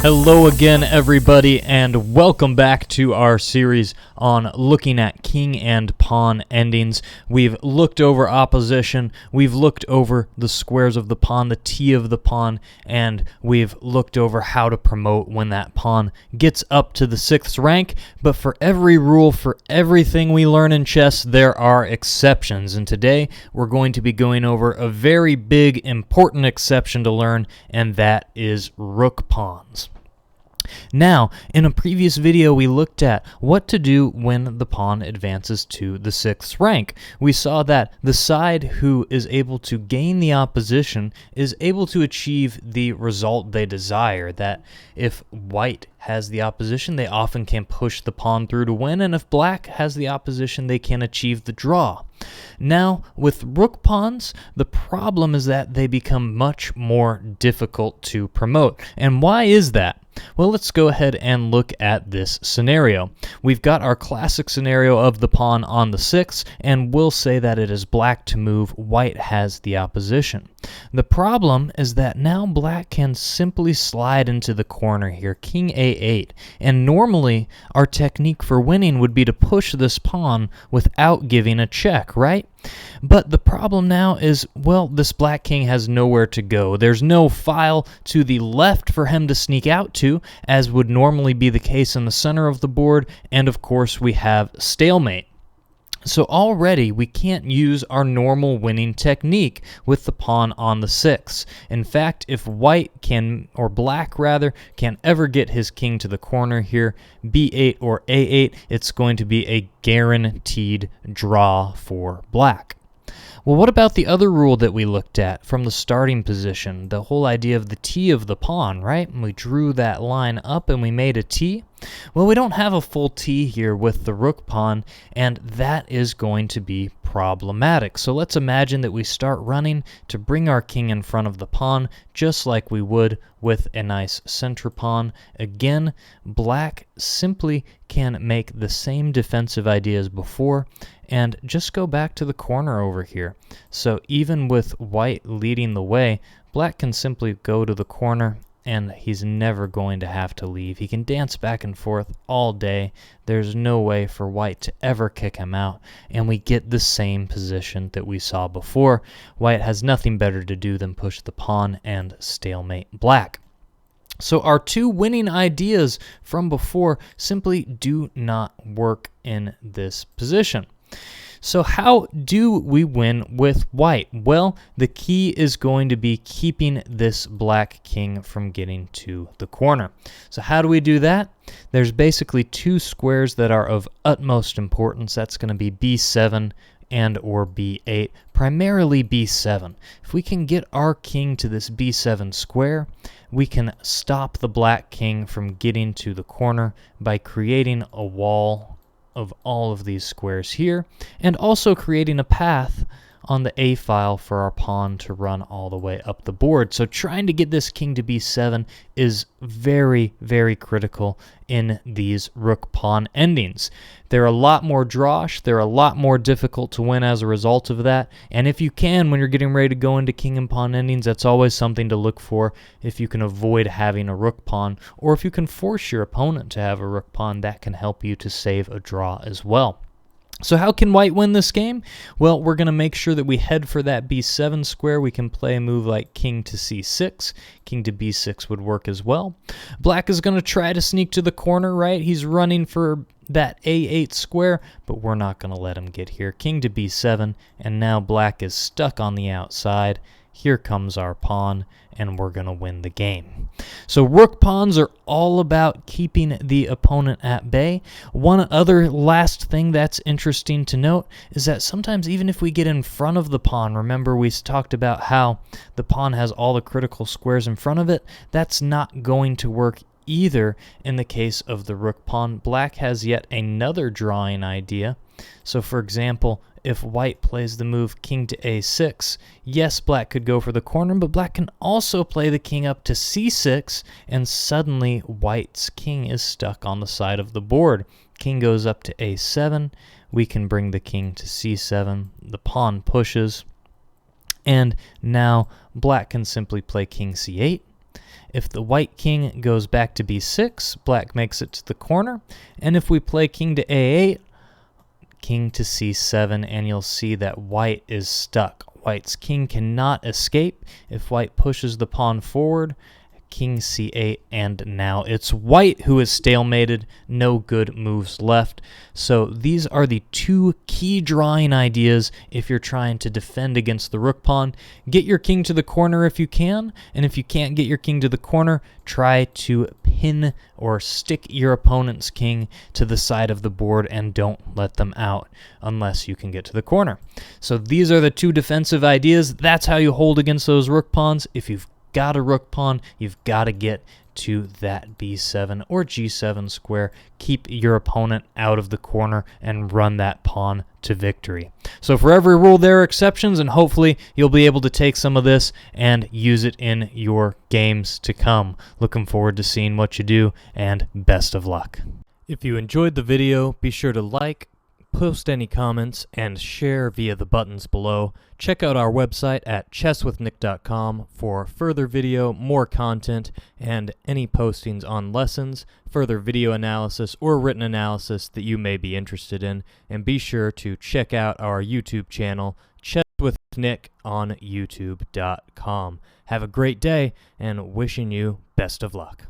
Hello again, everybody, and welcome back to our series on looking at king and pawn endings. We've looked over opposition, we've looked over the squares of the pawn, the T of the pawn, and we've looked over how to promote when that pawn gets up to the 6th rank. But for every rule, for everything we learn in chess, there are exceptions. And today, we're going to be going over a very big, important exception to learn, and that is rook pawns. Now, in a previous video, we looked at what to do when the pawn advances to the 6th rank. We saw that the side who is able to gain the opposition is able to achieve the result they desire, that if white has the opposition, they often can push the pawn through to win, and if black has the opposition, they can achieve the draw. Now, with rook pawns, the problem is that they become much more difficult to promote. And why is that? Well, let's go ahead and look at this scenario. We've got our classic scenario of the pawn on the 6th, and we'll say that it is black to move, white has the opposition. The problem is that now black can simply slide into the corner here, king a8, and normally our technique for winning would be to push this pawn without giving a check, right? But the problem now is, well, this black king has nowhere to go. There's no file to the left for him to sneak out to, as would normally be the case in the center of the board, and of course we have stalemate. So already we can't use our normal winning technique with the pawn on the 6th. In fact, if white can, or black rather, can ever get his king to the corner here, b8 or a8, it's going to be a guaranteed draw for black. Well, what about the other rule that we looked at from the starting position? The whole idea of the T of the pawn, right? And we drew that line up and we made a T. Well, we don't have a full T here with the rook pawn, and that is going to be problematic. So let's imagine that we start running to bring our king in front of the pawn, just like we would with a nice center pawn. Again, black simply can make the same defensive idea as before, and just go back to the corner over here. So even with white leading the way, black can simply go to the corner, and he's never going to have to leave. He can dance back and forth all day. There's no way for white to ever kick him out, and we get the same position that we saw before. White has nothing better to do than push the pawn and stalemate black. So our two winning ideas from before simply do not work in this position. So how do we win with white? Well, the key is going to be keeping this black king from getting to the corner. So how do we do that? There's basically two squares that are of utmost importance. That's going to be b7 and or b8, primarily b7. If we can get our king to this b7 square, we can stop the black king from getting to the corner by creating a wall of all of these squares here, and also creating a path on the A file for our pawn to run all the way up the board. So trying to get this king to b7 is very, very critical in these rook pawn endings. They're a lot more drawish, they're a lot more difficult to win as a result of that, and if you can, when you're getting ready to go into king and pawn endings, that's always something to look for. If you can avoid having a rook pawn, or if you can force your opponent to have a rook pawn, that can help you to save a draw as well. So how can white win this game? Well, we're going to make sure that we head for that b7 square. We can play a move like king to c6. King to b6 would work as well. Black is going to try to sneak to the corner, right? He's running for that a8 square, but we're not going to let him get here. King to b7, and now black is stuck on the outside. Here comes our pawn, and we're going to win the game. So rook pawns are all about keeping the opponent at bay. One other last thing that's interesting to note is that sometimes even if we get in front of the pawn, remember we talked about how the pawn has all the critical squares in front of it, that's not going to work either in the case of the rook pawn. Black has yet another drawing idea. So for example, if white plays the move king to a6, yes, black could go for the corner, but black can also play the king up to c6, and suddenly white's king is stuck on the side of the board. King goes up to a7, we can bring the king to c7, the pawn pushes, and now black can simply play king c8, If the white king goes back to b6, black makes it to the corner. And if we play king to a8, king to c7, and you'll see that white is stuck. White's king cannot escape. If white pushes the pawn forward, king c8, and now it's white who is stalemated. No good moves left. So these are the two key drawing ideas if you're trying to defend against the rook pawn. Get your king to the corner if you can, and if you can't get your king to the corner, try to pin or stick your opponent's king to the side of the board and don't let them out unless you can get to the corner. So these are the two defensive ideas. That's how you hold against those rook pawns. If you've got a rook pawn, you've got to get to that b7 or g7 square. Keep your opponent out of the corner and run that pawn to victory. So for every rule, there are exceptions, and hopefully you'll be able to take some of this and use it in your games to come. Looking forward to seeing what you do, and best of luck. If you enjoyed the video, be sure to like, post any comments, and share via the buttons below. Check out our website at chesswithnick.com for further video, more content, and any postings on lessons, further video analysis, or written analysis that you may be interested in. And be sure to check out our YouTube channel, Chess with Nick, on youtube.com. Have a great day, and wishing you best of luck.